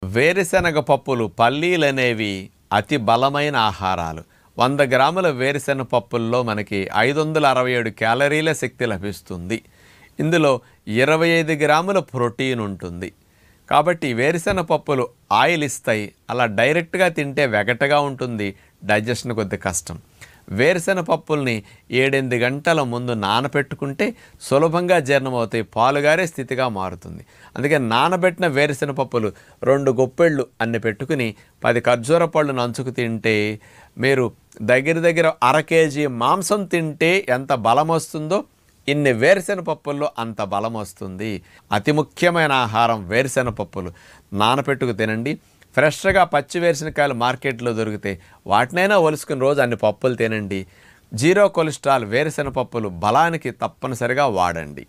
వేరుశనగ పప్పులు పల్లీలనేవి అతి బలమైన ఆహారాలు. 100 గ్రాముల వేరుశనగ పప్పుల్లో మనకి 567 క్యాలరీల శక్తి లభిస్తుంది. ఇందులో 25 గ్రాముల ప్రోటీన్ ఉంటుంది. కాబట్టి వేరుశనగ పప్పులు ఆయిల్ ఇస్తాయి. అలా డైరెక్ట్గా తింటే వెగటగా ఉంటుంది, డైజెషన్ కొద్దిగా కష్టం. వేరుశనగ పప్పుల్ని 7-8 గంటల ముందు నానబెట్టుకుంటే సులభంగా జీర్ణమవుతాయి, పాలుగారే స్థితిగా మారుతుంది. అందుకే నానబెట్టిన వేరుశనగ పప్పులు 2 గుప్పెళ్ళు అన్ని పెట్టుకుని 10 ఖర్జూర పళ్ళు నంచుకు తింటే మీరు దగ్గర 1/2 కేజీ మాంసం తింటే ఎంత బలం వస్తుందో ఇన్ని వేరుశనగ పప్పుల్లో అంత బలం వస్తుంది. అతి ముఖ్యమైన ఆహారం వేరుశనగ పప్పులు. నానపెట్టుకు తినండి. ఫ్రెష్గా పచ్చి వేరుశనకాయలు మార్కెట్లో దొరికితే వాటినైనా ఒలుసుకుని రోజు అన్ని పప్పులు తినండి. 0 కొలెస్ట్రాల్ వేరుశనగ పప్పులు బలానికి తప్పనిసరిగా వాడండి.